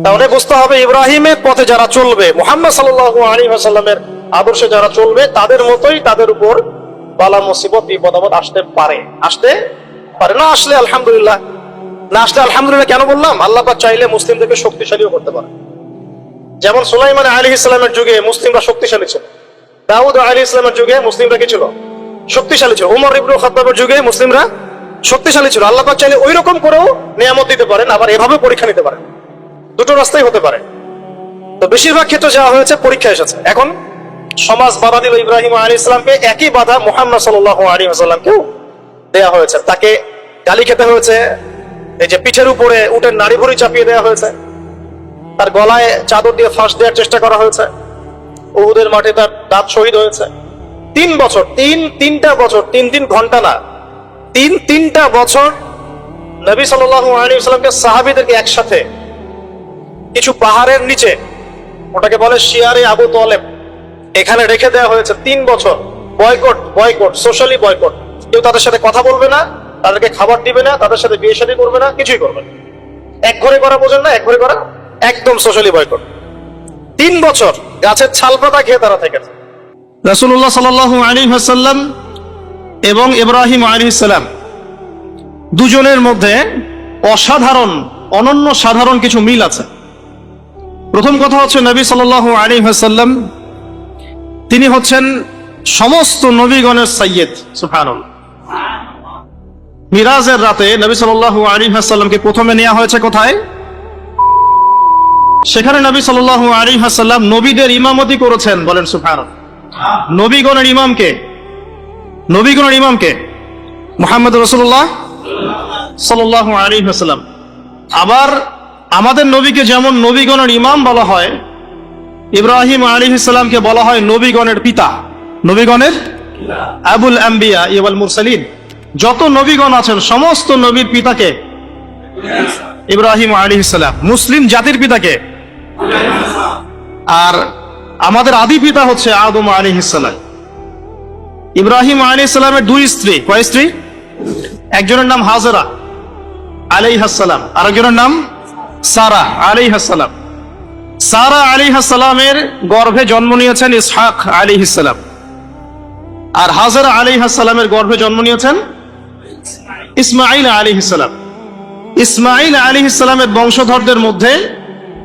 তাহলে বুঝতে হবে ইব্রাহিমের পথে যারা চলবে, মুহাম্মদ সাল্লাল্লাহু আলাইহি ওয়াসাল্লামের আদর্শে যারা চলবে, তাদের মতোই তাদের উপর বালা মুসিবত বিপদ আপদ আসতে পারে না আসলে আলহামদুলিল্লাহ, না আসলে আলহামদুলিল্লাহ। কেন বললাম? আল্লাহ পাক চাইলে মুসলিমদেরকে শক্তিশালীও করতে পারে। যেমন সুলাইমান আলাইহিস সালামের যুগে মুসলিমরা শক্তিশালী ছিল, দাউদ আলাইহিস সালামের যুগে মুসলিমরা কি ছিল? শক্তিশালী ছিল। উমর ইবনে খাত্তাবের যুগে মুসলিমরা শক্তিশালী ছিল। আল্লাহ পাক চাইলে ওই রকম করেও নিয়ামত দিতে পারেন, আবার এভাবে পরীক্ষা নিতে পারেন। দুটো রাস্তাই হতে পারে। তো বেশিরভাগ ক্ষেত্রে যাওয়া হয়েছে পরীক্ষা এসেছে। এখন সমাজ বাধা দিল ইব্রাহিম আলাইহিস সালামকে, একই বাধা মুহাম্মদ সাল্লাল্লাহু আলাইহি ওয়াসাল্লামকেও দেয়া হয়েছে। তাকে গালি খেতে হয়েছে, এই যে পিঠের উপরে উটের নাড়ি ভুঁড়ি চাপিয়ে দেওয়া হয়েছে, তার গলায় চাদর দিয়ে ফাঁস দেওয়ার চেষ্টা করা হয়েছে, উহুদের মাঠে তার দাঁত শহীদ হয়েছে। 3 বছর, তিনটা বছর, 3 ঘন্টা না, 3টা বছর নবী সাল্লাল্লাহু আলাইহি ওয়াসাল্লামকে সাহাবীদেরকে একসাথে কিছু পাহাড়ের নিচে, ওটাকে বলে শিয়ারে আবু তালেব, এখানে রেখে দেওয়া হয়েছে 3 বছর। Boycott, socially boycott. কেউ তাদের সাথে কথা বলবে না, তাদেরকে খাবার দিবে না, তাদের সাথে বিয়ে শাদী করবে না, কিছুই করবে না। এক ঘরে করা বোঝেন না, এক ঘরে করা, একদম সোশ্যালি বয়কট। 3 বছর গাছের ছাল পাতা খেয়ে তারা থেকেছে। রাসূলুল্লাহ সাল্লাল্লাহু আলাইহি ওয়াসাল্লাম এবং ইব্রাহিম আলাইহিস সালাম দুজনের মধ্যে অসাধারণ, অনন্য সাধারণ কিছু মিল আছে। প্রথম কথা হচ্ছে নবী সাল্লাল্লাহু আলাইহি ওয়াসাল্লাম তিনি হচ্ছেন সমস্ত নবীগণের সাইয়্যিদ। সুবহানাল্লাহ। মিরাজের রাতে নবী সাল্লাল্লাহু আলাইহি ওয়াসাল্লামকে প্রথমে নেওয়া হয়েছে কোথায়? সেখানে নবী সাল্লাল্লাহু আলাইহি ওয়াসাল্লাম নবীদের ইমামতি করেছেন। বলেন সুবহানাল্লাহ। নবীগণের ইমামকে মুহাম্মদ রাসূলুল্লাহ সাল্লাল্লাহু আলাইহি ওয়াসাল্লাম। আবার আমাদের নবীকে যেমন নবীগণের ইমাম বলা হয়, ইব্রাহিম আলাইহিস সালামকে বলা হয় নবীগণের পিতা, নবীগণের আবুল আম্বিয়া ওয়াল মুরসালিন। যত নবীগণ আছেন সমস্ত নবীর পিতাকে ইব্রাহিম আলাইহিস সালাম। মুসলিম জাতির পিতাকে, আর আমাদের আদি পিতা হচ্ছে আদম আলাইহিস সালাম। ইব্রাহিম আলাইহিস সালামের 2 স্ত্রী। কয় স্ত্রী? একজনের নাম হাজেরা আলাইহাস সালাম, আরেকজনের নাম সারা আলাইহাস সালাম। সারা আলাইহাস সালামের গর্ভে জন্ম নিয়েছেন ইসহাক আলাইহিস সালাম, আর হাজেরা আলাইহাস সালামের গর্ভে জন্ম নিয়েছেন ইসমাঈল আলাইহিস সালাম। ইসমাঈল আলাইহিস সালামের বংশধরদের মধ্যে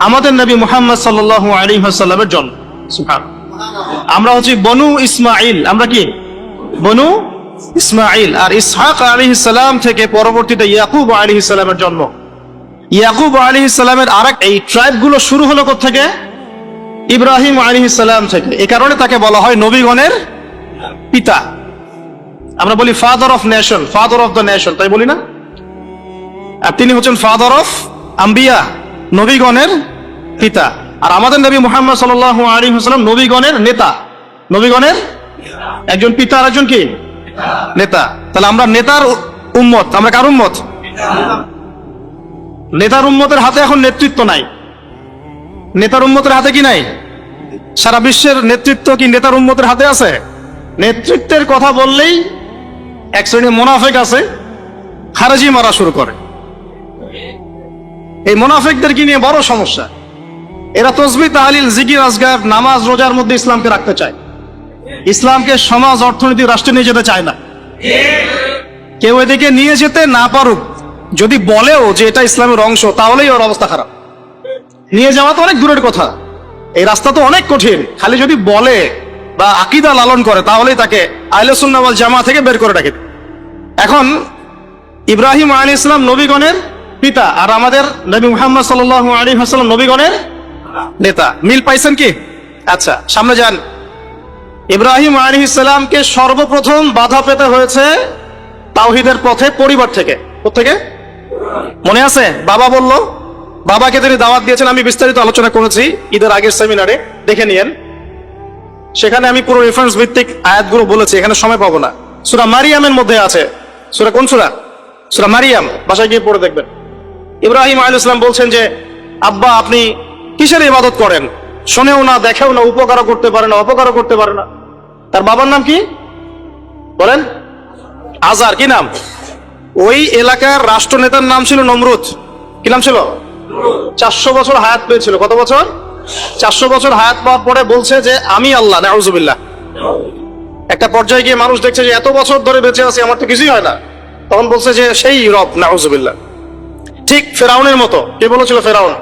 আমাদের নবী মুহাম্মদ সাল্লাল্লাহু আলাইহি ওয়াসাল্লামের জন্ম। সুবহানাল্লাহ। আমরা হচ্ছি বনু ইসমাঈল। আমরা কি? বনু ইসমাঈল। আর ইসহাক আলাইহিস সালাম থেকে পরবর্তীতে ইয়াকুব আলাইহিস সালামের জন্ম। ইয়াকুব আলাইহিস সালামের আরেক এই ট্রাইব গুলো শুরু হলো কোথা থেকে? ইব্রাহিম আলাইহিস সালাম থেকে। এই কারণে তাকে বলা হয় নবীগণের পিতা। আমরা বলি father of nation, father of the nation, তাই বলি না? আর তিনি হচ্ছেন ফাদার অফ আম্বিয়া, নবীগণের পিতা। আর আমাদের নবী মুহাম্মদ সাল্লাল্লাহু আলাইহি ওয়াসাল্লাম নবীগণের নেতা, নবীগণের একজন পিতা আর একজন কি? নেতা। তাহলে আমরা নেতার উম্মত। আমরা কার উম্মত? নেতার উম্মতের হাতে এখন নেতৃত্ব নাই। নেতার উম্মতের হাতে কি নাই? সারা বিশ্বের নেতৃত্ব কি নেতার উম্মতের হাতে আছে? নেতৃত্বের কথা বললেই এক শ্রেণীর মুনাফিক আছে, খারেজি মারা শুরু করে। এই মুনাফিকদেরকে নিয়ে বড় সমস্যা। এরা তাসবিহ, তাহলিল, জিকির, আজকার, নামাজ, রোজার মধ্যে ইসলামকে রাখতে চায়। ইসলামকে সমাজ, অর্থনীতি, রাষ্ট্রে নিয়ে যেতে চায় না। কেউ এদিকে নিয়ে যেতে না পারুক, যদি বলেও যে এটা ইসলামের অংশ, তাহলেই ওর অবস্থা খারাপ। নিয়ে যাওয়া তো অনেক দূরের কথা, এই রাস্তা তো অনেক কঠিন। খালি যদি বলে বা আকীদা লালন করে, তাহলেই তাকে আহলে সুন্নাহ ওয়াল জামাআহ থেকে বের করে রাখে। এখন ইব্রাহিম আলাইহিস সালাম নবীগণের পিতা, আর আমাদের নবী মুহাম্মদ সাল্লাল্লাহু আলাইহি ওয়াসাল্লাম নবীগণের নেতা। মিল পাইছেন কি? আচ্ছা, সামনে যান। ইব্রাহিম আলাইহিস সালামকে সর্বপ্রথম বাধা পেতে হয়েছে তাওহীদের পথে পরিবার থেকে। কোত্থেকে? মনে আছে? বাবা বলল, বাবাকে তিনি দাওয়াত দিয়েছেন। আমি বিস্তারিত আলোচনা করেছি ঈদের আগের সেমিনারে, দেখে নিয়েন। সেখানে আমি পুরো রেফারেন্স ভিত্তিক আয়াতগুলো বলেছি, এখানে সময় পাবো না। সূরা মারিয়ামের মধ্যে আছে। সূরা কোন সূরা? সূরা মারিয়াম। বাসায় গিয়ে পড়ে দেখবেন। ইব্রাহিম আলাইহিস সালাম বলছেন যে, আব্বা আপনি কিসের ইবাদত করেন? শোনেও না, দেখেও না, উপকারও করতে পারে না, অপকারও করতে পারে না। তার বাবার নাম কি বলেন? আজার। কি নাম? ওই এলাকার রাষ্ট্রনেতার নাম ছিল নমরুদ। কি নাম ছিল? 400 বছর হায়াত পেয়েছিল। কত বছর? 400 বছর হায়াত পাওয়ার পরে বলছে যে আমি আল্লাহ, নাউজুবিল্লাহ। একটা পর্যায়ে গিয়ে মানুষ দেখছে যে এত বছর ধরে বেঁচে আছি, আমার তো কিছুই হয় না, তখন বলছে যে সেই রব, নাউজুবিল্লাহ। ঠিক ফেরাউনের মতো। কি বলেছিল ফেরাউন?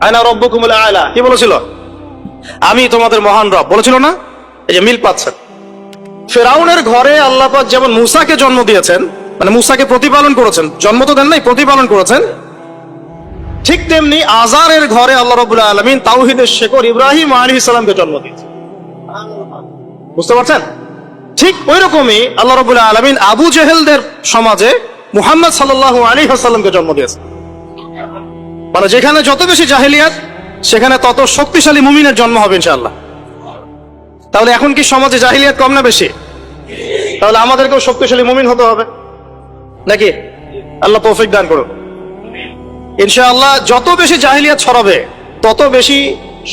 আনা রব্বুকুমুল আ'লা। কি বলেছিল? আমি তোমাদের মহান রব বলেছিল না? এই যে মিল পাচ্ছেন। ফেরাউনের ঘরে আল্লাহ পাক যেমন মূসাকে জন্ম দিয়েছেন, মানে মূসাকে প্রতিপালন করেছেন, জন্ম তো দেন নাই, প্রতিপালন করেছেন, ঠিক তেমনি আজারের ঘরে আল্লাহ রাব্বুল আলামিন তাওহীদের শেকড় ইব্রাহিম আলাইহিস সালামকে জন্ম দিয়েছেন। বুঝতে পারছেন? ঠিক ওই রকমই আল্লাহ রাব্বুল আলামিন আবু জেহেলদের সমাজে মুহাম্মদ সাল্লাল্লাহু আলাইহি ওয়াসাল্লামকে জন্ম দিয়েছেন। মানে যেখানে যত বেশি জাহেলিয়াত, সেখানে তত শক্তিশালী মুমিনের জন্ম হবে ইনশাআল্লাহ। তাহলে এখন কি সমাজে জাহেলিয়াত কম না বেশি? তাহলে আমাদেরকেও শক্তিশালী মুমিন হতে হবে নাকি? আল্লাহ তৌফিক দান করুন। ইনশাআল্লাহ যত বেশি জাহেলিয়াত ছড়াবে, তত বেশি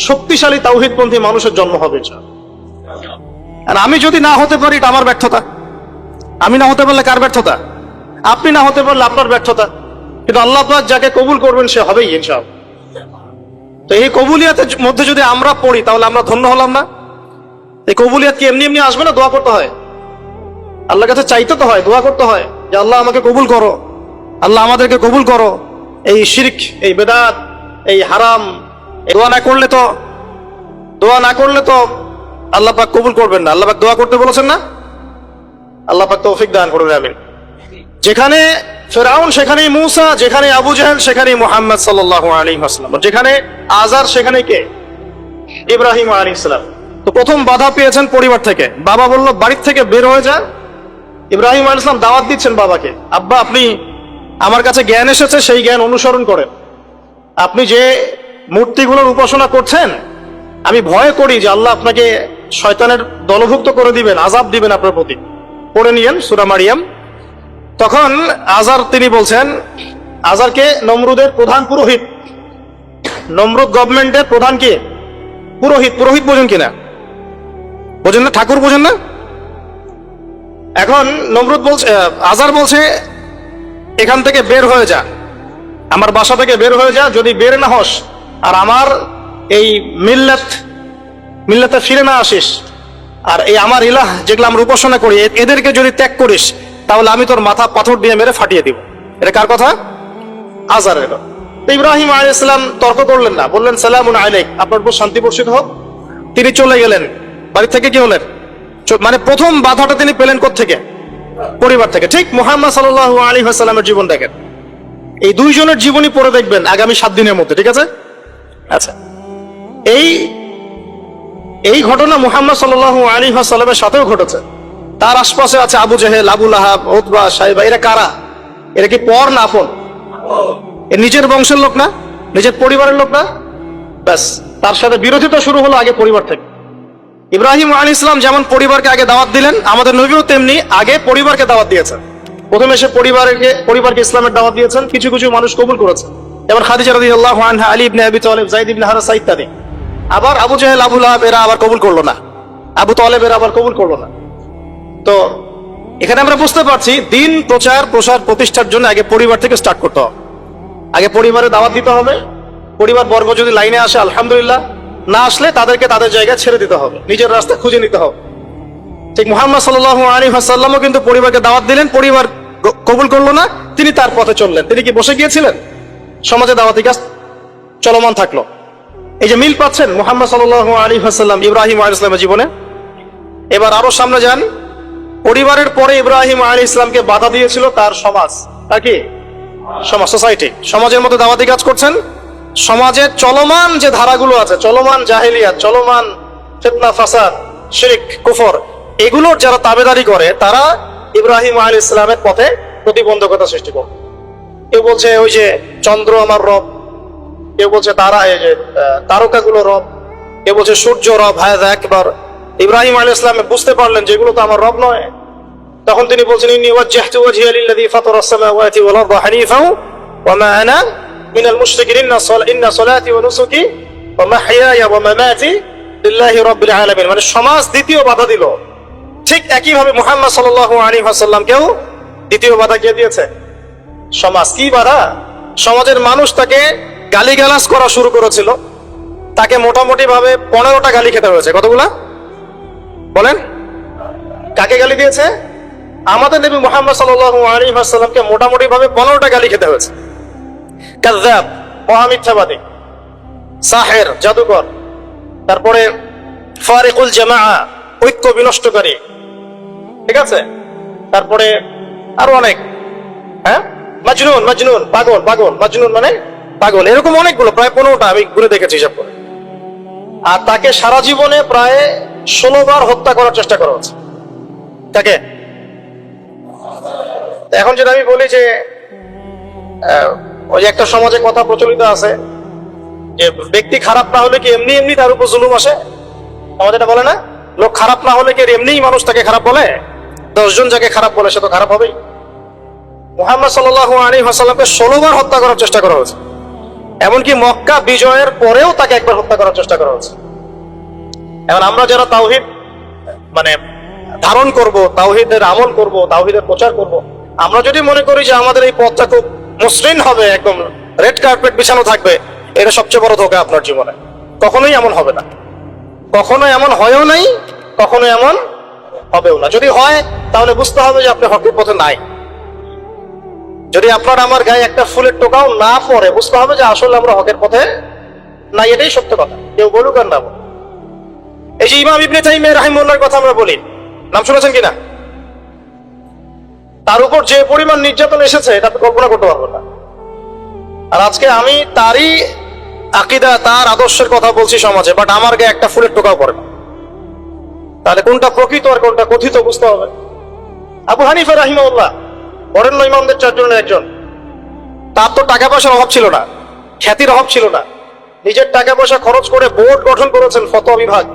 শক্তিশালী তাওহীদপন্থী মানুষের জন্ম হবে ইনশাআল্লাহ। আর আমি যদি না হতে পারি, এটা আমার ব্যর্থতা। আমি না হতে পারলে কার ব্যর্থতা? আপনি না হতে পারলে আপনার ব্যর্থতা। কিন্তু আল্লাহ পাক যাকে কবুল করবেন সে হবেই ইনশাআল্লাহ। তো এই কবুলিয়াতের মধ্যে যদি আমরা পড়ি, তাহলে আমরা ধন্য হলাম না? এই কবুলিয়াত কি এমনি এমনি আসবে না? দোয়া করতে হয়, আল্লাহর কাছে চাইতে তো হয়, দোয়া করতে হয় যে আল্লাহ আমাকে কবুল করো, আল্লাহ আমাদেরকে কবুল করো। এই শিরক, এই বেদাত, এই হারাম, দোয়া না করলে তো আল্লাহ পাক কবুল করবেন না। আল্লাহ পাক দোয়া করতে বলেছেন না? আল্লাহ পাক তৌফিক দান করবেন, আমিন। যেখানে ফেরাউন সেখানেই মূসা, যেখানে আবু জাহেল সেখানেই মুহাম্মদ সাল্লাল্লাহু আলাইহি ওয়াসাল্লাম, যেখানে আজার সেখানে কে? ইব্রাহিম আলাইহিস সালাম। তো প্রথম বাধা পেয়েছেন পরিবার থেকে। বাবা বলল বাড়ির থেকে বের হয়ে যা। ইব্রাহিম আলাইহিস সালাম দাওয়াত দিচ্ছেন বাবাকে, আব্বা আপনি, আমার কাছে জ্ঞান এসেছে, সেই জ্ঞান অনুসরণ করেন। আপনি যে মূর্তিগুলোর উপাসনা করছেন, আমি ভয় করি যে আল্লাহ আপনাকে শয়তানের দলভুক্ত করে দিবেন, আযাব দিবেন আপনার প্রতি। পড়ে নিয়েন সূরা মারিয়াম। তখন আজার তিনি বলছেন, আজারকে নমরুদের প্রধান পুরোহিত, নমরুদ গভর্নমেন্টের প্রধান কে? পুরোহিত। পুরোহিত বোঝেন কিনা? বোঝেন না? ঠাকুর বোঝেন না? এখন নমরুদ বলছে, আজার বলছে এখান থেকে বের হয়ে যা, আমার বাসা থেকে বের হয়ে যা। যদি বের না হস আর আমার এই মিল্লাতে ফিরে না আসিস, আর এই আমার ইলাহ যেগুলো আমরা উপাসনা করি এদেরকে যদি ত্যাগ করিস, তাহলে আমি তোর মাথা পাথর দিয়ে মেরে ফাটিয়ে দিব। এটা কার কথা? আজারের। ইব্রাহিম আলাইহিস সালাম তর্ক করলেন না, বললেন সালামুন আলাইক, আপনার উপর শান্তি বর্ষিত হোক। তিনি চলে গেলেন বাড়ি থেকে। কি হলেন? মানে প্রথম বাধাটা তিনি পেলেন কোত্থেকে? পরিবার থেকে। ঠিক মুহাম্মদ সাল্লাল্লাহু আলাইহি ওয়াসাল্লামের জীবন দেখেন, এই দুইজনের জীবনী পড়ে দেখবেন আগামী 7 দিনের মধ্যে, ঠিক আছে? আচ্ছা, এই ঘটনা মুহাম্মদ সাল্লাল্লাহু আলাইহি ওয়াসাল্লামের সাথেও ঘটেছে। তার আশপাশে আছে আবু জেহেল, আবু লাহাব, উতবা, সাইবা। এরা কারা? এরা কি পর না আপন? এর নিজের বংশের লোক না, নিজের পরিবারের লোক না। ব্যাস, তার সাথে বিরোধিতা শুরু হলো আগে পরিবার থেকে। ইব্রাহিম আলাইহিস সালাম যেমন পরিবারকে আগে দাওয়াত দিলেন, আমাদের নবীও তেমনি আগে পরিবারকে দাওয়াত দিয়েছেন। প্রথমে এসে পরিবারকে ইসলামের দাওয়াত দিয়েছেন। কিছু কিছু মানুষ কবুল করেছে, যেমন খাদিজা রাদিয়াল্লাহু আনহা, আলী ইবনে আবি তালিব, যায়েদ ইবনে হারেসা ইত্যাদি। আবার আবু জেহেল, আবু লাহাব এরা আবার কবুল করলো না, আবু তালেব এরা আবার কবুল করলো না। তো এখানে আমরা বুঝতে পারছি দিন প্রচার প্রসার প্রতিষ্ঠার জন্য আগে পরিবার থেকে স্টার্ট করতে হবে। আগে পরিবারে দাওয়াত দিতে হবে। পরিবার বর্গ যদি লাইনে আসে আলহামদুলিল্লাহ, না আসলে তাদেরকে তাদের জায়গায় ছেড়ে দিতে হবে, নিজের রাস্তা খুঁজে নিতে হবে। ঠিক মুহাম্মদ সাল্লাল্লাহু আলাইহি ওয়াসাল্লামও কিন্তু পরিবারকে দাওয়াত দিলেন, পরিবার কবুল করলো না, তিনি তার পথে চললেন। তিনি কি বসে গিয়েছিলেন? সমাজে দাওয়াতি কাজ চলমান থাকলো। এই যে মিল পাচ্ছেন মুহাম্মদ সাল্লাল্লাহু আলাইহি ওয়াসাল্লাম ইব্রাহিম আলাইহিস সালামের জীবনে। এবার আরো সামনে যান। পরিবারের পরে ইব্রাহিম আলাইহিস সালামকে বাধা দিয়েছিল তার সমাজ। তা কি? সমাজ, সোসাইটি। সমাজের মধ্যে দাওয়াতি কাজ করছেন। সমাজের চলমান যে ধারাগুলো আছে, চলমান জাহেলিয়াত, চলমান ফিতনা, ফাসাদ, শিরক, কুফর, এগুলোর যারা তাবেদারি করে, তারা ইব্রাহিম আলাইহিস সালামের পথে প্রতিবন্ধকতা সৃষ্টি করে। কেউ বলছে ওই যে চন্দ্র আমার রব, কেউ বলছে তারকাগুলো রব, কেউ বলছে সূর্য রব। হাযা আকবার। ইব্রাহিম আলাইহিস সালাম বুঝতে পারলেন যে এগুলো তো আমার রব নয়। তখন তিনি বলছেন, ইন্নী ওয়াজ্জাহতু ওয়াজহিয়া লিল্লাযী ফাতারাস সামাওয়াতি ওয়াল আরদা হানিফাও ওয়া মা আনা মিনাল মুশরিকিন। ইন্না সলাতি ওয়া নুসুকি ওয়া মাহইয়ায়া ওয়া মামাতি লিল্লাহি রাব্বিল আলামিন। মানে সমাজ দ্বিতীয় বাধা দিল। ঠিক একই ভাবে মুহাম্মদ সাল্লাল্লাহু আলাইহি ওয়াসাল্লামকেও দ্বিতীয় বাধা কে দিয়েছে? সমাজ। কি বাধা? সমাজের মানুষ তাকে গালিগালাজ করা শুরু করেছিল, তাকে মোটামুটি ভাবে 15টা গালি খেতে হয়েছে। কতগুলা বলেন? কাকে গালি দিয়েছে? আমাদের নবী মুহাম্মদ সাল্লাল্লাহু আলাইহি ওয়াসাল্লামকে মোটামুটি ভাবে 15টা গালি খেতে হয়েছে। কাযযাব, মহামিথ্যাবাদী, সাহের, জাদুকর, তারপরে ফারিকুল জামাআ, ঐক্য বিনষ্টকারী, ঠিক আছে, তারপরে আরো অনেক, হ্যাঁ, মাজনুন, মাজনুন, পাগল, পাগল, মাজনুন মানে পাগল, এরকম অনেকগুলো, প্রায় 15টা আমি ঘুরে দেখেছি হিসাব করে। আর তাকে সারা জীবনে প্রায় 16 বার হত্যা করার চেষ্টা করা হচ্ছে। তাকে এখন যেটা আমি বলি যে ওই যে একটা সমাজে কথা প্রচলিত আছে যে ব্যক্তি খারাপ না হলে কি এমনি এমনি তার উপর জুলুম আসে। সমাজ এটা বলে না, লোক খারাপ না হলে কি এমনিই মানুষ তাকে খারাপ বলে? 10 জন যাকে খারাপ বলে সে তো খারাপ হবেই। মুহাম্মদ সাল্লাল্লাহু আলাইহি ওয়াসাল্লামকে 16 বার হত্যা করার চেষ্টা করা হয়েছে। এমনকি মক্কা বিজয়ের পরেও তাকে একবার হত্যা করার চেষ্টা করা হয়েছে। এখন আমরা যারা তাওহীদ মানে ধারণ করব, তাওহীদের আমল করব, তাওহীদের প্রচার করব, আমরা যদি মনে করি যে আমাদের এই পথটা খুব মসৃণ হবে, একদম রেড কার্পেট বিছানো থাকবে, এটা সবচেয়ে বড় ধোঁকা আপনার জীবনে। কখনোই এমন হবে না, কখনো এমন হয়ও নাই, কখনো এমন হবেও না। যদি হয় তাহলে বুঝতে হবে যে আপনি হকের পথে নাই। যদি আপনার আমার গায়ে একটা ফুলের টোকাও না পড়ে, বুঝতে হবে যে আসলে আমরা হকের পথে নাই, এটাই সত্য কথা, কেউ বলুক আর না বলুক। এই যে ইমাম ইবনে তাইমিয়া রাহিমাহুল্লাহর কথা আমরা বলি, নাম শুনেছেন কিনা? তার উপর যে পরিমাণ নির্যাতন এসেছে এটা আপনি কল্পনা করতে পারবেন না। আর আজকে আমি তারই আকীদা, তার আদর্শের কথা বলছি সমাজে, বাট আমার গায়ে একটা ফুলের টোকাও পড়ে না। তাহলে কোনটা প্রকৃত আর কোনটা কথিত বুঝতে হবে। আবু হানিফা রাহিমাহুল্লাহ বরেণ্য ইমামদের 4 জনের একজন। তার তো টাকা পয়সার অভাব ছিল না, খ্যাতির অভাব ছিল না, নিজের টাকা পয়সা খরচ করে বোর্ড গঠন করেছেন, ফতোয়া বিভাগ,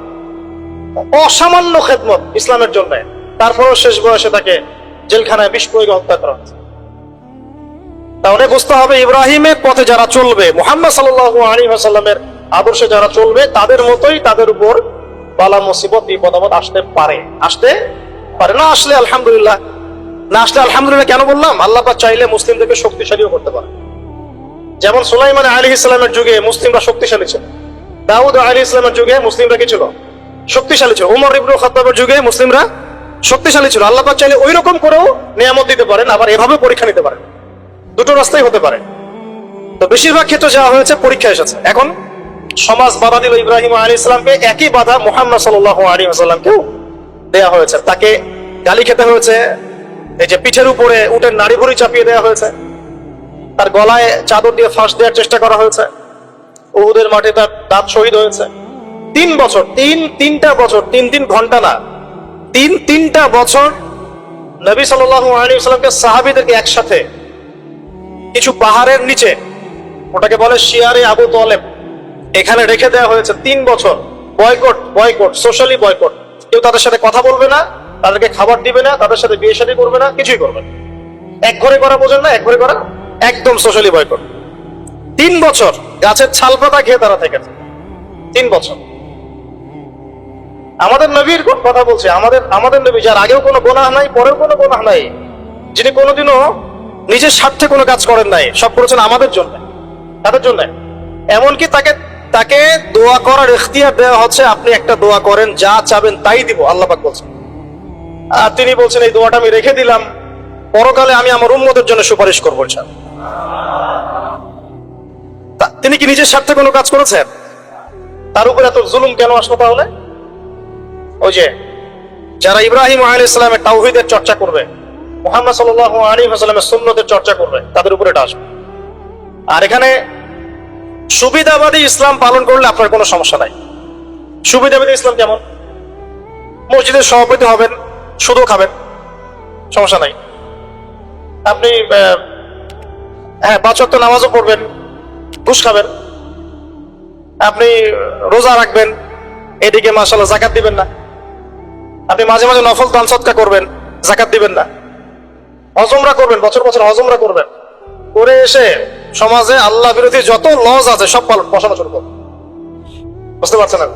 অসামান্য খেদমত ইসলামের জন্য। তারপরেও শেষ বয়সে তাকে জেলখানায় বিষ প্রয়োগে হত্যা করা হয়েছে। তাহলে বুঝতে হবে ইব্রাহিমের পথে যারা চলবে, মুহাম্মদ সাল্লাল্লাহু আলাইহি ওয়াসাল্লামের আদর্শে যারা চলবে, তাদের মতোই তাদের উপর বালা মুসিবত, বিপদ আপদ আসতে পারে, আসতে পারে। না আসলে আলহামদুলিল্লাহ, না আসলে আলহামদুলিল্লাহ কেন বললাম? আল্লাহ পাক চাইলে মুসলিমদেরকে শক্তিশালীও করতে পারে। যেমন সুলাইমান আলাইহিস সালামের যুগে মুসলিমরা শক্তিশালী ছিল, দাউদ আলাইহিস সালামের যুগে মুসলিমরা কি ছিল? শক্তিশালী ছিল। ওমর ইবনে খাত্তাবের যুগে মুসলিমরা শক্তিশালী ছিল। আল্লাহ পাক চাইলে ওই রকম করেও নিয়ামত দিতে পারেন, আবার এভাবে পরীক্ষা নিতে পারেন। দুটো রাস্তাই হতে পারে। তো বেশিরভাগ ক্ষেত্রে যা হয়েছে পরীক্ষা এসেছে। এখন সমাজ বাধা দিল ইব্রাহিম আলাইহিস সালামকে, একই বাধা মুহাম্মদ সাল্লাল্লাহু আলাইহি ওয়াসাল্লামকেও দেয়া হয়েছে। তাকে গালি খেতে হয়েছে, এই যে পিঠের উপরে উটের নাড়ি ভুঁড়ি চাপিয়ে দেওয়া হয়েছে, তার গলায় চাদর দিয়ে ফাঁস দেওয়ার চেষ্টা করা হয়েছে, উহুদের মাঠে তার দাঁত শহীদ হয়েছে। 3 বছর, তিনটা বছর, 3 ঘন্টা না, 3টা বছর নবী সাল্লাল্লাহু আলাইহি ওয়াসাল্লামকে সাহাবীদেরকে একসাথে কিছু পাহাড়ের নিচে, ওটাকে বলে শিয়ারে আবু তালেব, এখানে রেখে দেওয়া হয়েছে 3 বছর। Boycott, boycott, socially boycott. কেউ তাদের সাথে কথা বলবে না, তাদেরকে খাবার দিবে না, তাদের সাথে বিয়ে শাদী করবে না, কিছুই করবে না। এক ঘরে করা, বোঝেন না? এক ঘরে করা, একদম সোশ্যালি বয়কট। 3 বছর গাছের ছাল পাতা খেয়ে তারা থেকেছে। 3 বছর। আমাদের নবীর কথা বলছে, আমাদের নবী যার আগেও কোনো গুনাহ নাই, পরেও কোনো গুনাহ নাই, যিনি কোনোদিনও নিজের স্বার্থে কোনো কাজ করেন নাই, সব করেছেন আমাদের জন্য, তাদের জন্য। এমনকি তাকে দোয়া করার ইখতিয়ার দেওয়া হচ্ছে, আপনি একটা দোয়া করেন, যা চাবেন তাই দিব, আল্লাহ পাক বলছেন। আর তিনি বলছেন এই দোয়াটা আমি রেখে দিলাম, পরকালে আমি আমার উম্মতের জন্য সুপারিশ করবো ইনশাআল্লাহ। তিনি কি নিজের স্বার্থে কোনো কাজ করেছেন? তার উপর এত জুলুম কেন আসলো তাহলে? ওই যে যারা ইব্রাহিম আলাইহিস সালামের তাওহীদের চর্চা করবে, মুহাম্মদ সাল্লাল্লাহু আলাইহি ওয়াসাল্লামের সুন্নতের চর্চা করবে, তাদের উপর এটা আসবে। আর এখানে সুবিধাবাদী ইসলাম পালন করলে আপনার কোনো সমস্যা নাই। সুবিধাবাদী ইসলাম কেমন? মসজিদের সভাপতি হবেন, সুদও খাবেন, সমস্যা নাই। আপনি 5 ওয়াক্ত নামাজও পড়বেন, ঘুষ খাবেন। আপনি রোজা রাখবেন, এদিকে মাশাআল্লাহ যাকাত দিবেন না। আপনি মাঝে মাঝে নফল দান সদকা করবেন, যাকাত দিবেন না। হজমরা করবেন, বছর বছর হজমরা করবেন, করে এসে সমাজে আল্লাহ বিরোধী যত লজ আছে সব বসানো শুরু করবেন। বুঝতে পারছেন না?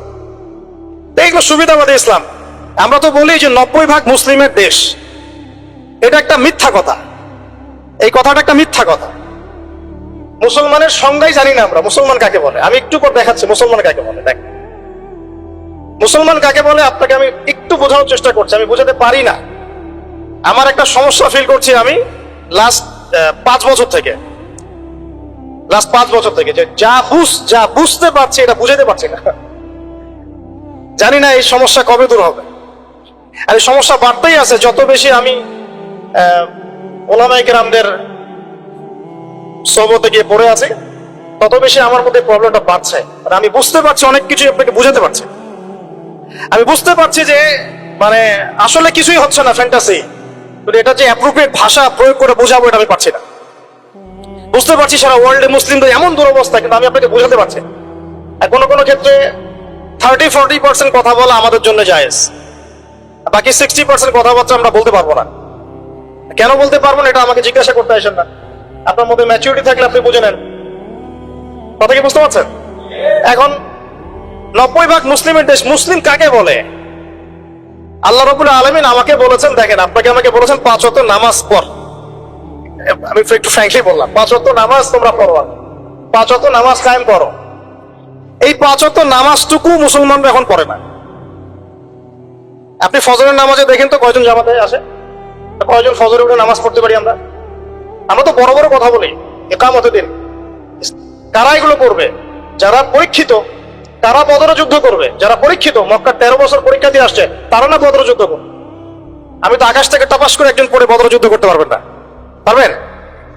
এইগুলো সুবিধাবাদী ইসলাম। আমরা তো বলি যে 90% মুসলিমের দেশ, এটা একটা মিথ্যা কথা। এই কথাটা একটা মিথ্যা কথা। মুসলমানের সংজ্ঞাই জানি না আমরা, মুসলমান কাকে বলে। আমি একটু পর দেখাচ্ছি মুসলমান কাকে বলে। দেখ, মুসলমান কাকে বলে আপনাকে আমি একটু বোঝানোর চেষ্টা করছি, আমি বোঝাতে পারি না। আমার একটা সমস্যা ফিল করছি আমি লাস্ট 5 বছর থেকে, যে যা বুঝতে পারছি এটা বুঝাতে পারছি না। জানি না এই সমস্যা কবে দূর হবে। আর এই সমস্যা বাড়তেই আছে, যত বেশি আমি ওলামায়ে কেরামদের সোহবতে গিয়ে পড়ে আছি, তত বেশি আমার মধ্যে প্রবলেমটা বাড়ছে। আর আমি বুঝতে পারছি অনেক কিছু আপনাকে বুঝাতে পারছি। আমি বুঝতে পারছি যে মানে আসলে কিছুই হচ্ছে না, ফ্যান্টাসি। এটা যে অ্যাপ্রোপ্রিয়েট ভাষা প্রয়োগ করে বোঝাবো এটা আমি পারছি না। বুঝতে পারছি সারা ওয়ার্ল্ডে মুসলিমদের এমন দুরবস্থা, কিন্তু আমি আপনাকে বোঝাতে পারছি। আর কোনো কোনো ক্ষেত্রে 30-40% কথা বলা আমাদের জন্য জায়েজ, বাকি 60% কথাবার্তা আমরা বলতে পারবো না। কেন বলতে পারবো না এটা আমাকে জিজ্ঞাসা করতে আসেন না। আপনার মধ্যে ম্যাচুরিটি থাকলে আপনি বুঝে নেন। কথা কি বুঝতে পারছেন? এখন 90% মুসলিমের দেশ, মুসলিম কাকে বলে? আল্লাহ রাব্বুল আলামিন আমাকে বলেছেন, দেখেন আপনাকে আমাকে বলেছেন 5 ওয়াক্ত নামাজ পড়। আমি একটু ফ্র্যাঙ্কলি বললাম, 5 ওয়াক্ত নামাজ তোমরা পড়ো, 5 ওয়াক্ত নামাজ কায়েম করো। এই 5 ওয়াক্ত নামাজটুকু মুসলমানরা এখন পড়ে না। আপনি ফজরের নামাজে দেখেন তো কয়জন জামাতে আসে, কয়জন ফজরে উঠে নামাজ পড়তে পারি আমরা? আমরা তো বড় বড় কথা বলি, ইকামতের দিন। কারা এগুলো করবে? যারা পরীক্ষিত। কারা বদর যুদ্ধ করবে? যারা পরীক্ষিত, মক্কার 13 বছর পরীক্ষা দিয়ে আসছে, তারা না বদর যুদ্ধ করবে? আমি তো আকাশ থেকে টাপাস করে একজন পড়ে বদর যুদ্ধ করতে পারবেন না, পারবেন?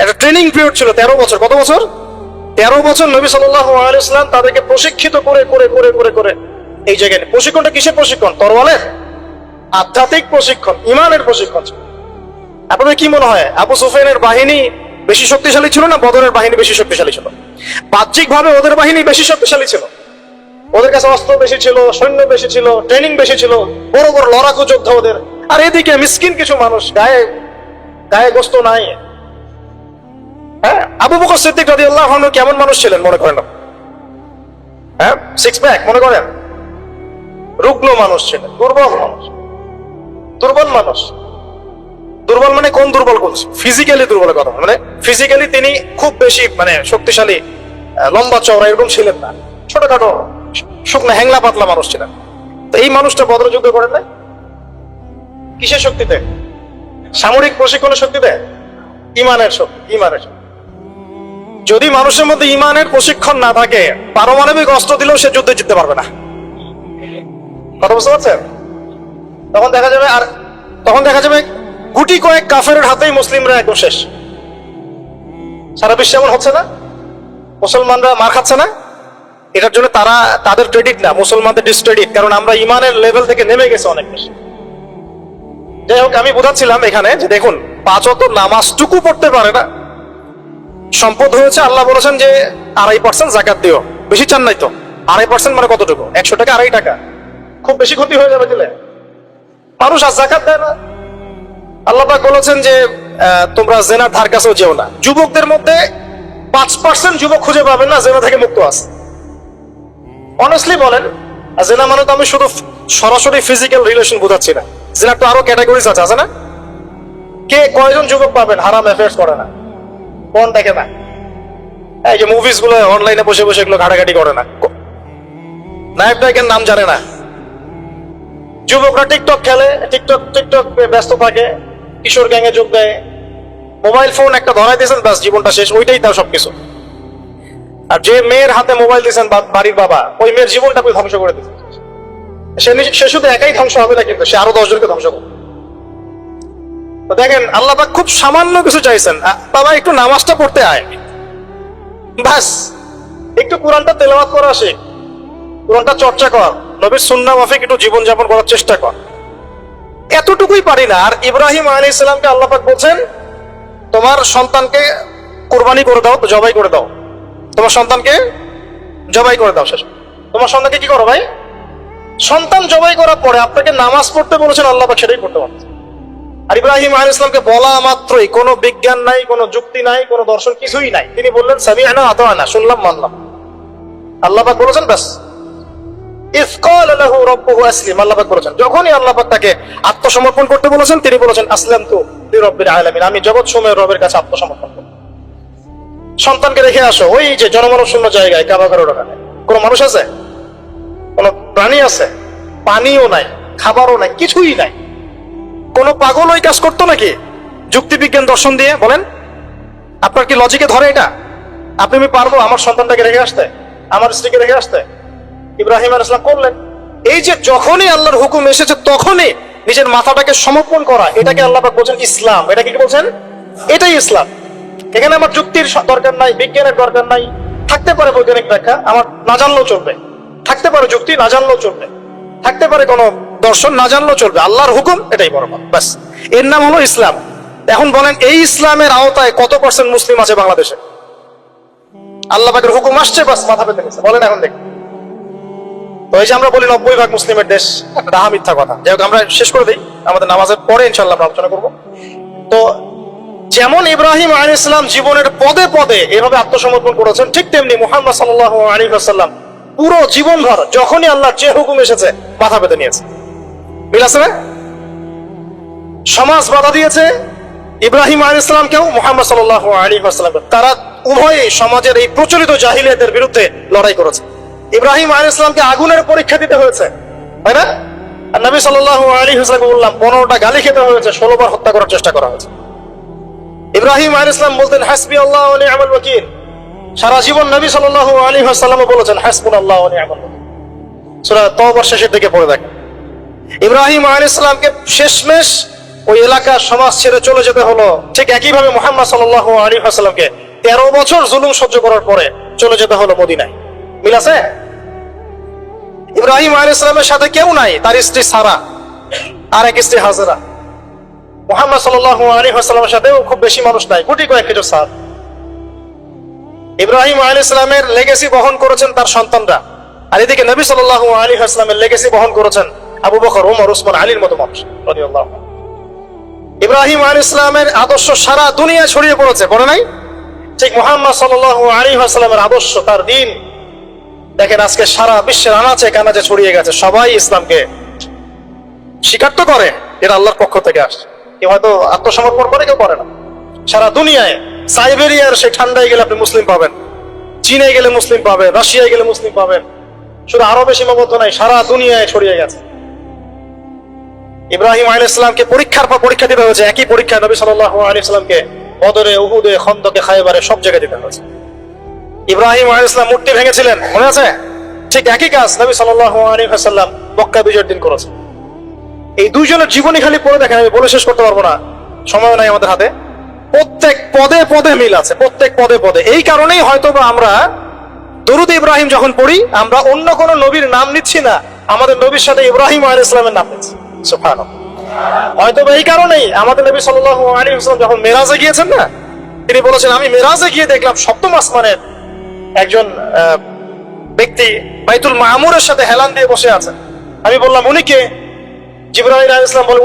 একটা ট্রেনিং পিরিয়ড ছিল 13 বছর। কত বছর? 13 বছর নবী সাল্লাল্লাহু আলাইহি ওয়াসাল্লাম তাদেরকে প্রশিক্ষিত করে করে করে করে করে এই জায়গায়। প্রশিক্ষণটা কিসের প্রশিক্ষণ? তরওয়ালের, আধ্যাত্মিক প্রশিক্ষণ, ইমানের প্রশিক্ষণ। আপনাদের কি মনে হয় আবু সুফিয়ানের বাহিনী বেশি শক্তিশালী ছিল না বদরের বাহিনী বেশি শক্তিশালী ছিল? বাহ্যিক ভাবে ওদের বাহিনী বেশি শক্তিশালী ছিল। ওদের কাছে অস্ত্র বেশি ছিল, সৈন্য বেশি ছিল, ট্রেনিং বেশি ছিল, বড় বড় লড়াকু যোদ্ধা ওদের। আর এদিকে মিসকিন কিছু মানুষ, গায়ে গায়ে গোস্ত নাই। হ্যাঁ, আবু বকর সিদ্দিক রাদিয়াল্লাহু আনহু কেমন মানুষ ছিলেন মনে করেন? হ্যাঁ, 6 প্যাক মনে করেন? রুগ্ন মানুষ ছিলেন, দুর্বল মানুষ। দুর্বল মানুষ, দুর্বল মানে কোন দুর্বল বলছি? ফিজিক্যালি দুর্বলের কথা, মানে ফিজিক্যালি তিনি খুব বেশি মানে শক্তিশালী, লম্বা চওড়া এরকম ছিলেন না, ছোটখাটো শুকনা হ্যাংলা পাতলা মানুষ ছিলেন। তো এই মানুষটা বদর যুদ্ধ করেন না কিসের শক্তিতে? সামরিক প্রশিক্ষণের শক্তিতে? ইমানের শক্তি, ইমানের শক্তি। যদি মানুষের মধ্যে ইমানের প্রশিক্ষণ না থাকে, পারমাণবিক অস্ত্র দিলেও সে যুদ্ধে জিততে পারবে না। কথা বুঝতে পারছেন? তখন দেখা যাবে গুটি কয়েক কাফেরের হাতেই মুসলিমরা একদম শেষ। সারা বিশ্বে এমন হচ্ছে না? মুসলমানরা মার খাচ্ছে না? এটার জন্য তাদের ক্রেডিট না, মুসলমানদের ডিসক্রেডিট, কারণ আমরা ইমানের লেভেল থেকে নেমে গেছে অনেক বেশি। যাই হোক, আমি বোঝাচ্ছিলাম এখানে যে দেখুন 5 ওয়াক্ত নামাজটুকু পড়তে পারে না। সম্পদ হয়েছে, আল্লাহ বলেছেন যে 2.5% যাকাত দিও। বেশি চান নাই তো? 2.5% মানে কতটুকু? 100 টাকা, 2.5 টাকা। খুব বেশি ক্ষতি হয়ে যাবে দিলে। মানুষ আর যাকাত দেয় না। আল্লাহ পাক বলেছেন যে তোমরা জেনার ধার কাছেও যেও না। যুবকদের মধ্যে 5% যুবক খুঁজে পাবেন না জেনা থেকে মুক্ত আছে। অনেস্টলি বলেন, জেনা মানে তো আমি শুধু সরাসরি ফিজিক্যাল রিলেশন বোঝাচ্ছি না, জেনার তো আরো ক্যাটাগরিজ আছে না? কয়জন যুবক পাবেন হারাম অ্যাফেয়ার্স করে না, কোন দেখে না, এই যে মুভিজ গুলো অনলাইনে বসে বসে এগুলো ঘাটাঘাটি করে না, নায়ক নায়কের নাম জানে না। যুবকরা টিকটক খেলে, টিকটক ব্যস্ত থাকে, কিশোর গ্যাংয়ে যোগ দেয়, মোবাইল ফোন একটা ধরাই দিয়েছেন, ব্যাস জীবনটা শেষ, ওইটাই তার সবকিছু। আর যে মেয়ের হাতে মোবাইল দিয়েছেন বাড়ির বাবা, ওই মেয়ের জীবনটা ধ্বংস করে দিয়েছেন। সে শুধু একাই ধ্বংস হবে না, কিন্তু সে আরো 10 জনকে ধ্বংস করবে। তো দেখেন আল্লাহ পাক খুব সামান্য কিছু চাইছেন, বাবা একটু নামাজটা পড়তে আয়, ব্যাস একটু কোরআনটা তেলাওয়াত করা আসে, কোরআনটা চর্চা কর, নবীর সুন্নাহ মাফিক একটু জীবনযাপন করার চেষ্টা কর। এতটুকুই পারি না। আর ইব্রাহিম আলাইহিস সালামকে আল্লাহ পাক বলছেন তোমার সন্তানকে কুরবানি করে দাও, জবাই করে দাও, তোমার সন্তানকে জবাই করে দাও। শেষ, তোমার সন্তানকে কি করো ভাই? সন্তান জবাই করার পরে আপনাকে নামাজ পড়তে বলেছেন, আল্লাহ পাক সেটাই পড়তে পারছেন। আর ইব্রাহিম আলাইহিস সালামকে বলা মাত্রই কোনো বিজ্ঞান নাই, কোনো যুক্তি নাই, কোনো দর্শন কিছুই নাই, তিনি বললেন সামি'না ওয়া আতা'না, শুনলাম মানলাম। আল্লাহ পাক বলেছেন ব্যাস, ইয ক্বালা লাহু রাব্বুহু আসলিম, আল্লাহ পাক বলেছেন যখনই আল্লাহ পাক তাকে আত্মসমর্পণ করতে বলেছেন, তিনি বলেছেন আসলামতু লিরাব্বিল আলামিন, আমি জগৎ সমূহের রবের কাছে আত্মসমর্পণ করলাম। সন্তানকে রেখে আসো ওই যে জনমানব শূন্য জায়গায়, কাবা ঘরের ওখানে। কোন মানুষ আছে? কোন প্রাণী আছে? পানিও নাই, খাবারও নাই, কিছুই নাই। কোন পাগল ওই কাজ করতো নাকি যুক্তি বিজ্ঞান দর্শন দিয়ে? বলেন, আপনার কি লজিকে ধরে এটা? আপনি আমি পারবো আমার সন্তানটাকে রেখে আসতে, আমার স্ত্রীকে রেখে আসতে? ইব্রাহিম আলাইহিস সালাম করলেন। এই যে যখনই আল্লাহর হুকুম এসেছে তখনই নিজের মাথাটাকে সমর্পণ করা, এটাকে আল্লাহ পাক বলছেন ইসলাম। এটা কি বলছেন? এটাই ইসলাম। এখানে আমার যুক্তির দরকার নাই, বিজ্ঞানের দরকার নাই। থাকতে পারে বৈজ্ঞানিক ব্যাখ্যা, আমার না জানলেও চলবে। থাকতে পারে যুক্তি, না জানলেও চলবে। থাকতে পারে কোনো দর্শন, না জানলেও চলবে। আল্লাহর হুকুম এটাই বড় কথা, ব্যাস। এর নাম হলো ইসলাম। এখন বলেন, এই ইসলামের আওতায় কত পার্সেন্ট মুসলিম আছে বাংলাদেশে? আল্লাহ পাকের হুকুম আসছে, বাস মাথা পেতে গেছে। বলেন এখন দেখি। তো এই যে আমরা বলি 90% মুসলিমের দেশ, একটা ডাহা মিথ্যা কথা। যাই হোক, আমরা শেষ করে দিই, আমাদের নামাজের পরে ইনশাআল্লাহ আমরা আলোচনা করবো। তো যেমন ইব্রাহিম আলাইহিস সালাম জীবনের পদে পদে এভাবে আত্মসমর্পণ করেছেন, ঠিক তেমনি মুহাম্মদ সাল্লাল্লাহু আলাইহি ওয়াসাল্লাম পুরো জীবনভর যখনই আল্লাহর যে হুকুম এসেছে মাথা পেতে নিয়েছে। মিল আছে না? সমাজ বাধা দিয়েছে ইব্রাহিম আলাইহিস সালামকেও, মুহাম্মদ সাল্লাল্লাহু আলাইহি ওয়াসাল্লাম। তারা উভয়ে সমাজের এই প্রচলিত জাহিলিয়াতের বিরুদ্ধে লড়াই করেছে। ইব্রাহিম আলাইহিস সালামকে আগুনের পরীক্ষা দিতে হয়েছে, তাই না? আর নবী সাল্লাল্লাহু আলাইহি ওয়াসাল্লাম বললাম 15টা গালি খেতে হয়েছে, 16 বার হত্যা করার চেষ্টা করা হয়েছে। ইব্রাহিম আলাইহিস সালাম বলতেন হাসবি আল্লাহ ওয়া নি'মাল ওয়াকিল। সারা জীবন নবী সাল্লাল্লাহু আলাইহি ওয়াসাল্লাম বলেছেন হাসবুনাল্লাহু ওয়া নি'মাল ওয়াকিল। সূরা তাওবার শেষের দিকে পড়ে দেখেন। ইব্রাহিম আলাইহিস সালামকে শেষমেশ ওই এলাকা সমাজ ছেড়ে চলে যেতে হলো। ঠিক একই ভাবে মুহাম্মদ সাল্লাল্লাহু আলাইহি ওয়াসাল্লামকে 13 বছর জুলুম সহ্য করার পরে চলে যেতে হলো মদিনায়। মিল আছে? ইব্রাহিম আলাইহিস সালামের সাথে কেউ নাই, তার স্ত্রী সারা আর এক স্ত্রী হাজেরা। মুহাম্মদ সাল্লাল্লাহু আলাইহি ওয়াসাল্লামের সাথেও খুব বেশি মানুষ নাই, কোটি কয়েক কিছু সার। ইব্রাহিম আলাইহিস সালামের লেগেসি বহন করেছেন তার সন্তানরা, আর এদিকে নবী সাল্লাল্লাহু আলাইহি ওয়াসাল্লামের লেগেসি বহন করেছেন আবু বকর, ওমর, উসমান, আলীর মতো মানুষ রাদিয়াল্লাহু আনহু। ইব্রাহিম আলাইহিস সালামের আদর্শ সারা দুনিয়া ছড়িয়ে পড়েছে, পড়ে নাই? ঠিক মুহাম্মদ সাল্লাল্লাহু আলাইহি ওয়াসাল্লামের আদর্শ, তার দ্বীন দেখেন আজকে সারা বিশ্বের আনাচে কানাচে ছড়িয়ে গেছে। সবাই ইসলামকে স্বীকার তো করে, এটা আল্লাহর পক্ষ থেকে আসছে। কেউ হয়তো আত্মসমর্পণ করে, কেউ করে না। সারা দুনিয়ায় সাইবেরিয়ার সেই ঠান্ডায় গেলে আপনি মুসলিম পাবেন, চীনে গেলে মুসলিম পাবেন, রাশিয়ায় গেলে মুসলিম পাবেন। শুধু আরবে সীমাবদ্ধ নাই, সারা দুনিয়ায় ছড়িয়ে গেছে। ইব্রাহিম আলাইহিস সালামকে পরীক্ষার পর পরীক্ষা দিতে হয়েছে। একই পরীক্ষা নবী সাল্লাল্লাহু আলাইহি সাল্লামকে বদরে, উহুদে, খন্দকে, খায়বারে সব জায়গায় দিতে হয়েছে। ইব্রাহিম আলাইহিস সালাম মূর্তি ভেঙেছিলেন, মনে আছে? ঠিক একই কাজ নবী সাল্লাল্লাহু আলাইহি ওয়াসাল্লাম মক্কা বিজয়ের দিন করেছেন। এই দুইজনের জীবনী খালি পড়ে দেখেন, আমি বলে শেষ করতে পারবো না, সময় নাই আমাদের হাতে। প্রত্যেক পদে পদে মিল আছে, প্রত্যেক পদে পদে। এই কারণেই হয়তোবা আমরা দরুদ ইব্রাহিম যখন পড়ি, আমরা অন্য কোন নবীর নাম নিচ্ছি না, আমাদের নবীর সাথে ইব্রাহিম আলাইহিস সালামের নাম নিচ্ছি। সুবহানাল্লাহ। হয়তোবা এই কারণেই আমাদের নবী সাল্লাল্লাহু আলাইহি ওয়াসাল্লাম যখন মেরাজে গিয়েছেন না, তিনি বলেছেন আমি মেরাজে গিয়ে দেখলাম সপ্তম আসমানের একজন ব্যক্তি বাইতুল মামুরের সাথে হেলান দিয়ে বসে আছেন। আমি বললাম উনি কে? জিবরাইল আলাইহিস সালাম বলে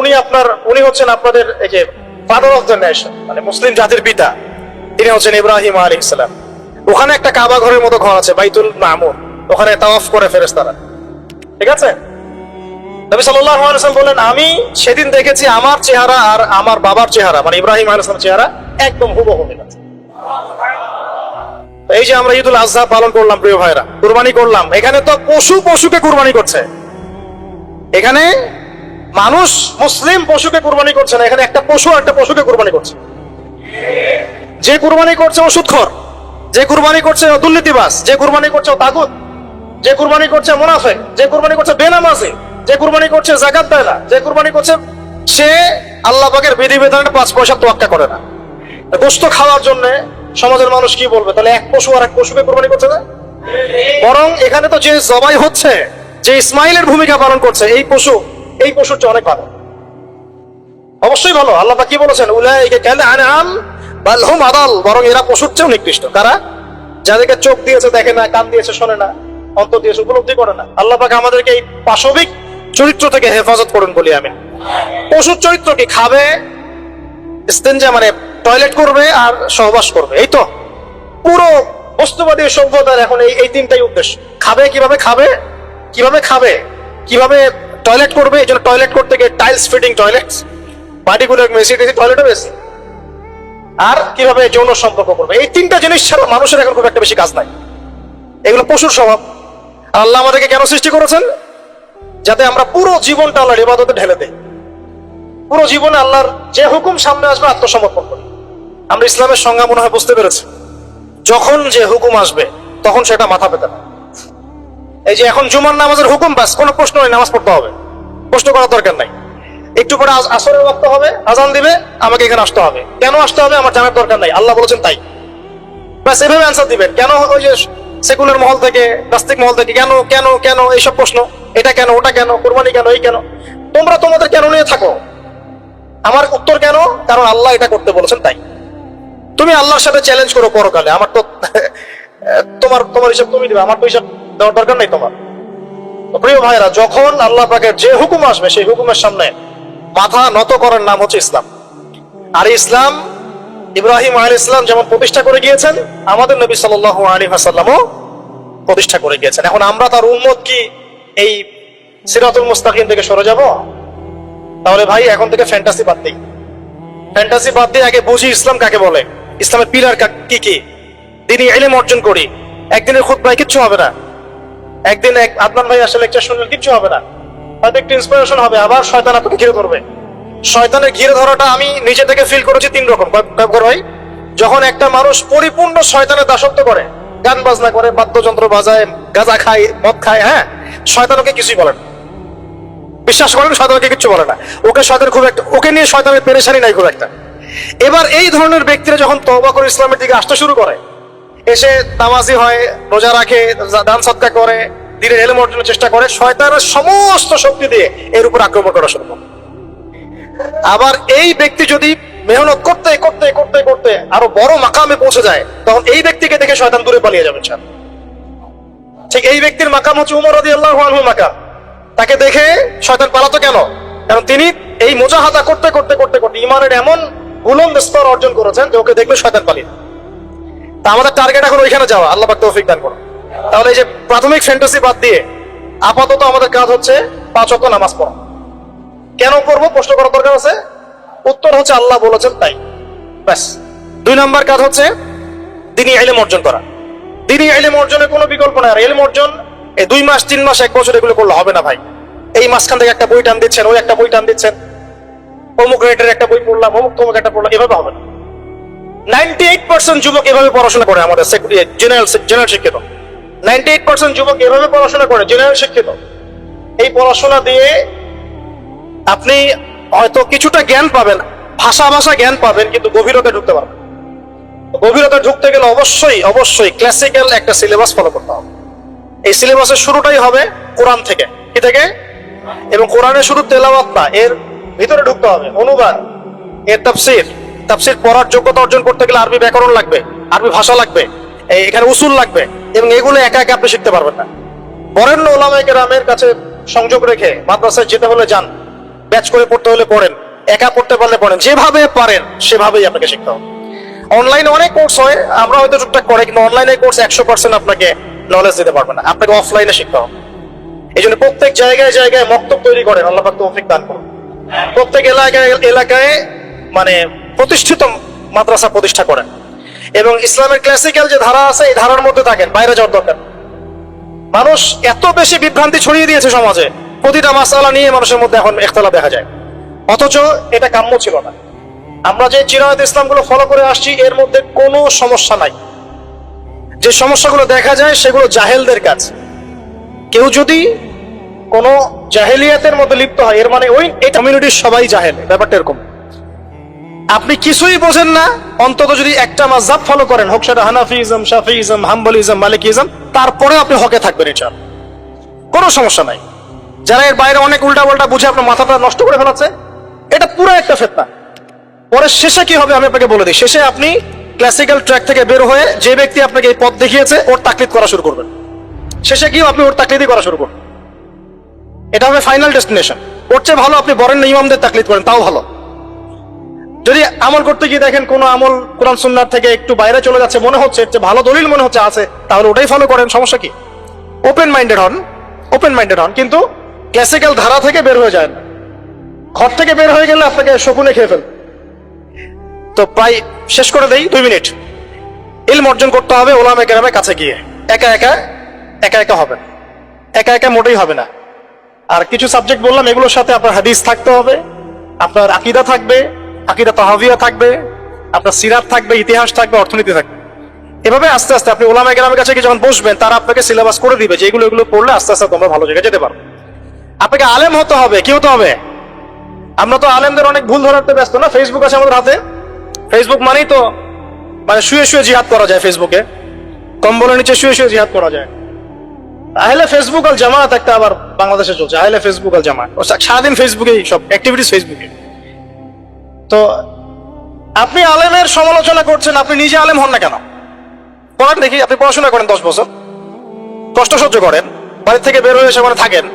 উনি হচ্ছেন আপনাদের এই যে ফাদার অফ দ্য নেশন, মানে মুসলিম জাতির পিতা, তিনি হচ্ছেন ইব্রাহিম আলাইহিস সালাম। ওখানে একটা কাবা ঘরের মতো ঘর আছে বাইতুল মামুর, ওখানে তাওয়াফ করে ফেরেশতারা। ঠিক আছে? নবী সাল্লাল্লাহু আলাইহি ওয়াসাল্লাম বলেন আমি সেদিন দেখেছি আমার চেহারা আর আমার বাবার চেহারা, মানে ইব্রাহিম আলাইহিস সালামের চেহারা একদম হুবহু মিল আছে। এই যে আমরা ঈদুল আজহা পালন করলাম প্রিয় ভাইরা, কুরবানি করলাম, এখানে তো পশুকে কুরবানি করছে। এখানে মানুষ মুসলিম পশুকে কুরবানি করছে না, এখানে একটা পশুকে কুরবানি করছে। যে কুরবানি করছে ও সুদখোর, যে কুরবানি করছে ও দুর্নীতিবাজ, যে কুরবানি করছে ও তাগুত, যে কুরবানি করছে মুনাফিক, যে কুরবানি করছে বেনামাজি, যে কুরবানি করছে যাকাত দেয় না, যে কুরবানি করছে সে আল্লাহ পাকের বিধিবিধানের 5 পয়সা তোয়াক্কা করে না। গোশত খাওয়ার জন্য সমাজের মানুষ কি বলবে? তাহলে এক পশু আর এক পশুকে কুরবানি করছে না? বরং এখানে তো যে জবাই হচ্ছে, যে ইসমাইলের ভূমিকা পালন করছে, এই পশুর চেয়ে অনেক ভালো, অবশ্যই ভালো। আল্লাহ পাক কি বলেছেন? উলাইকা কাল আনআম বাল হুম আদাল, বরং এরা পশুর চেয়েও নিকৃষ্ট। কারা? যাদেরকে চোখ দিয়েছে দেখে না, কান দিয়েছে শোনে না, অন্তর দিয়েছে উপলব্ধি করে না। আল্লাহ পাক আমাদেরকে এই পাশবিক চরিত্র থেকে হেফাজত করুন বলি আমি। পশুর চরিত্র কি? খাবে, ইস্তেনজা মানে টয়লেট করবে আর সহবাস করবে, এই তো পুরো বস্তুবাদী সভ্যতার এখন এই তিনটাই উদ্দেশ্য। খাবে, কিভাবে টয়লেট করবে। এই জন্য টয়লেট করতে গিয়ে tiles fitting toilet, particular messy টয়লেটও বেশি। আর কিভাবে যৌন সম্পর্ক করবে। এই তিনটা জিনিস ছাড়া মানুষের এখন খুব একটা বেশি কাজ নাই। এগুলো পশুর স্বভাব। আর আল্লাহ আমাদেরকে কেন সৃষ্টি করেছেন? যাতে আমরা পুরো জীবনটা আল্লাহর ইবাদতে ঢেলে দেই, পুরো জীবনে আল্লাহর যে হুকুম সামনে আসবে আত্মসমর্পণ করি। আমরা ইসলামের সংজ্ঞা মনে হয় বুঝতে পেরেছি। যখন যে হুকুম আসবে তখন সেটা মাথা পেতে না। এই যে এখন জুমার নামাজের হুকুম, ব্যাস কোনো প্রশ্ন নেই, নামাজ পড়তে হবে, প্রশ্ন করার দরকার নাই। একটু পরে আসরের ওয়াক্ত হবে, আজান দিবে, আমাকে এখানে আসতে হবে। কেন আসতে হবে আমার জানার দরকার নাই, আল্লাহ বলেছেন তাই। ব্যাস এভাবে অ্যান্সার দিবেন। কেন ওই যে সেকুলার মহল থেকে, নাস্তিক মহল থেকে কেন কেন কেন এইসব প্রশ্ন, এটা কেন, ওটা কেন, কোরবানি কেন, এই কেন, তোমরা তোমাদের কেন নিয়ে থাকো। আমার উত্তর কেন? কারণ আল্লাহ এটা করতে বলেছেন তাই। তুমি আল্লাহর সাথে চ্যালেঞ্জ করো পরকালে, আমার তো তোমার তোমার হিসাব তুমি দিবে, আমার তো হিসাব দেওয়ার দরকার নাই তোমার। প্রিয় ভাইরা, যখন আল্লাহ পাকের যে হুকুম আসবে সেই হুকুমের সামনে মাথা নত করার নাম হচ্ছে ইসলাম। আর ইসলাম ইব্রাহিম আলাইহিস সালাম যেমন প্রতিষ্ঠা করে গিয়েছেন, আমাদের নবী সাল্লাল্লাহু আলাইহি ওয়াসাল্লামও প্রতিষ্ঠা করে গিয়েছেন। এখন আমরা তার উম্মত কি এই সিরাতুল মুস্তাকিম থেকে সরে যাব? তাহলে ভাই এখন থেকে ফ্যান্টাসি বাদ দিই। ফ্যান্টাসি বাদ দিয়ে আগে বুঝি ইসলাম কাকে বলে, ইসলামের পিলার কি কি, দিনই ইলম অর্জন করি। একদিনের খুতবায় কিচ্ছু হবে না, একদিন এক আদনান ভাই আসলে লেকচার শুনলেন, কিচ্ছু হবে না, হয়তো একটু ইন্সপিরেশন হবে, আবার শয়তান আপনাকে ঘিরে ধরবে। শয়তানের ঘিরে ধরাটা আমি নিজে থেকে ফিল করেছি তিন রকম। ভাই, যখন একটা মানুষ পরিপূর্ণ শয়তানের দাসত্ব করে, গান বাজনা করে, বাদ্যযন্ত্র বাজায়, গাঁজা খায়, মদ খায়, হ্যাঁ, শয়তান ওকে কিছুই বলে না। বিশ্বাস করেন, শয়তানকে কিছু বলে না। ওকে শয়তান খুব একটা, ওকে নিয়ে শয়তানের পেরেশানি নাই খুব একটা। এবার এই ধরনের ব্যক্তিরা যখন তওবা করে ইসলামের দিকে আসতে শুরু করে, এসে নামাজি হয়, রোজা রাখে, দান সদকা করে, দিনের ইলম অর্জনের চেষ্টা করে, শয়তানের সমস্ত শক্তি দিয়ে এর উপর আক্রমণ করা শুরু করে। আবার এই ব্যক্তি যদি মেহনত করতে করতে করতে করতে আরো বড় মাকামে পৌঁছে যায়, তখন এই ব্যক্তিকে দেখে শয়তান দূরে পালিয়ে যাবে। ঠিক এই ব্যক্তির মাকাম হচ্ছে উমর রাদিয়াল্লাহু আনহুর মাকাম। তাকে দেখে শয়তান পালাতো কেন? কারণ তিনি এই মুজাহাদা করতে করতে করতে করতে ইমানের এমন বুলন্দ স্তর অর্জন করেছেন যে ওকে দেখলে শয়তান পালিয়ে। তা আমাদের টার্গেট এখন ওইখানে যাওয়া, আল্লাহ পাক তৌফিক দান করুন। তাহলে এই যে প্রাথমিক ফ্যান্টাসি বাদ দিয়ে আপাতত আমাদের কাজ হচ্ছে 5 ওয়াক্ত নামাজ পড়া। কেন পড়বো প্রশ্ন করার দরকার আছে? উত্তর হচ্ছে আল্লাহ বলেছেন তাই, ব্যাস। 2 নাম্বার কাজ হচ্ছে দ্বীনি ইলম অর্জন করা। দ্বীনি ইলম অর্জনের কোনো বিকল্প নাই। আর ইলম অর্জন এই 2 মাস 3 মাস 1 বছর এগুলো করলে হবে না ভাই। এই মাঝখান থেকে একটা বই টান দিচ্ছেন, ওই একটা বই টান দিচ্ছেন, অমুক রেটের একটা বই পড়লাম, অমুক তমুক একটা পড়লাম, এভাবে হবে না। 98% যুবক এভাবে পড়াশোনা করে, আমাদের জেনারেল শিক্ষিত 98% যুবক এভাবে পড়াশোনা করে, জেনারেল শিক্ষিত। এই পড়াশোনা দিয়ে আপনি হয়তো কিছুটা জ্ঞান পাবেন, ভাষা জ্ঞান পাবেন, কিন্তু গভীরতা ঢুকতে পারবেন। গভীরতা ঢুকতে গেলে অবশ্যই অবশ্যই ক্লাসিক্যাল একটা সিলেবাস ফলো করতে হবে। এই সিলেবাসের শুরুটাই হবে কোরআন থেকে। কি থেকে? এবং কোরআনের শুধু তেলাওয়াত না, এর ভিতরে ঢুকতে হবে অনুবাদ, এর তাফসীর পড়ার যোগ্যতা অর্জন করতে গেলে আরবি ব্যাকরণ লাগবে, আরবি ভাষা লাগবে, এখানে উসুল লাগবে, এবং এগুলো একা একা আপনি শিখতে পারবেন না। বরেণ্য ওলামায়ে কেরামের কাছে সংযোগ রেখে মাদ্রাসায় যেতে হলে যান, ব্যাচ করে পড়তে হলে পড়েন, একা পড়তে পারলে পড়েন, যেভাবে পারেন সেভাবেই আপনাকে শিখতে হবে। অনলাইনে অনেক কোর্স হয়, আমরা হয়তো টুকটাক করে, কিন্তু অনলাইনে কোর্স 100% আপনাকে নলেজ দিতে পারবে না, আপনাকে অফলাইনে শিখতে হবে। এই জন্য প্রত্যেক জায়গায় জায়গায় মক্তব তৈরি করেন, আল্লাহ পাক তৌফিক দান করুন। প্রত্যেক এলাকায় মানে প্রতিষ্ঠিত মাদ্রাসা প্রতিষ্ঠা করেন, এবং ইসলামের ক্লাসিক্যাল যে ধারা আছে এই ধারার মধ্যে থাকেন, বাইরে যাওয়ার দরকার। মানুষ এত বেশি বিভ্রান্তি ছড়িয়ে দিয়েছে সমাজে, প্রতিটা মাসআলা নিয়ে মানুষের মধ্যে এখন ইখতিলাফ দেখা যায়, অথচ এটা কাম্য ছিল না। আমরা যে চিরায়ত ইসলামগুলো ফলো করে আসছি এর মধ্যে কোনো সমস্যা নাই। যে সমস্যাগুলো দেখা যায় সেগুলো জাহেলদের কাজ। কেউ যদি কোনো জাহেলিয়াতের মধ্যে লিপ্ত হয়, এর মানে ওই এই কমিউনিটির সবাই জাহেল, ব্যাপারটা এরকম। আপনি কিছুই বোঝেন না, অন্তত যদি একটা মাযহাব ফলো করেন, হোক সেটা হানাফিজম, শাফিইজম, হাম্বলিজম, মালিকিজম, তারপরে আপনি হকে থাকবেন, ইনশাআল্লাহ কোনো সমস্যা নাই। যারা এর বাইরে অনেক উল্টা পাল্টা বুঝে আপনার মাথাটা নষ্ট করে ফেলাচ্ছে, এটা পুরো একটা ফিতনা। পরে শেষে কি হবে আমি আপনাকে বলে দিই। শেষে আপনি ক্লাসিক্যাল ট্র্যাক থেকে বের হয়ে যে ব্যক্তি আপনাকে এই পথ দেখিয়েছে ওর তাকলিদ করা শুরু করবেন। শেষে গিয়ে আপনি ওর তাকলিদই করা শুরু করবেন, এটা হবে ফাইনাল ডেস্টিনেশন। ওর চেয়ে ভালো আপনি বরেণ্য ইমামদের তাকলিদ করেন, তাও ভালো। যদি আমল করতে গিয়ে দেখেন কোন আমল কোরআন সুন্নাহ থেকে একটু বাইরে চলে যাচ্ছে, মনে হচ্ছে যে ভালো দলিল মনে হচ্ছে আছে, তাহলে ওটাই ফলো করেন, সমস্যা কি? ওপেন মাইন্ডেড হন, কিন্তু ক্লাসিক্যাল ধারা থেকে বের হয়ে যায় না। ঘর থেকে বের হয়ে গেলে আপনাকে শকুনে খেয়ে ফেল। তো প্রায় শেষ করে দেই, 2 মিনিট। ইলম অর্জন করতে হবে ওলামা কেরামের কাছে গিয়ে, একা একা হবে, একা একা মোটেই হবে না। আর কিছু সাবজেক্ট বললাম, এগুলোর সাথে আপনার হাদিস থাকতে হবে, আপনার আকীদা থাকবে, আকীদা তাহাবিয়া থাকবে, আপনার সিরাত থাকবে, ইতিহাস থাকবে, অর্থনীতি থাকবে। এভাবে আস্তে আস্তে আপনি ওলামা কেরামের কাছে যখন বসবেন, তারা আপনাকে সিলেবাস করে দিবে যে এগুলো পড়লে আস্তে আস্তে তোমরা ভালো জায়গায় যেতে পারো। আপনাকে আলেম হতে হবে। কি হতে হবে? আমরা তো আলেমদের অনেক ভুল ধরাতে ব্যস্ত না। ফেসবুক আছে আমাদের হাতে, ফেসবুক মানেই তো মানে শুয়ে শুয়ে জিহাদ করা যায়, ফেসবুকে কম্বলের নিচে শুয়ে শুয়ে জিহাদ করা যায়। আহলে ফেসবুক আল জামাত একটা আবার বাংলাদেশে চলছে, আহলে ফেসবুক আল জামাত, সারাদিন ফেসবুকে সব অ্যাক্টিভিটিস ফেসবুকে। তো আপনি আলেমের সমালোচনা করছেন, আপনি নিজে আলেম হন না কেন? পড়ান দেখি। আপনি পড়াশোনা করেন 10 বছর, কষ্ট সহ্য করেন, বাড়ি থেকে বের হয়ে এসে ওখানে থাকেন,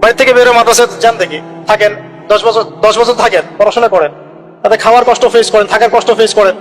বাড়ি থেকে বের হয়ে মাদ্রাসায় যান দেখি, থাকেন 10 বছর থাকেন, পড়াশোনা করেন, তাতে খাওয়ার কষ্ট ফেস করেন, থাকার কষ্ট ফেস করেন,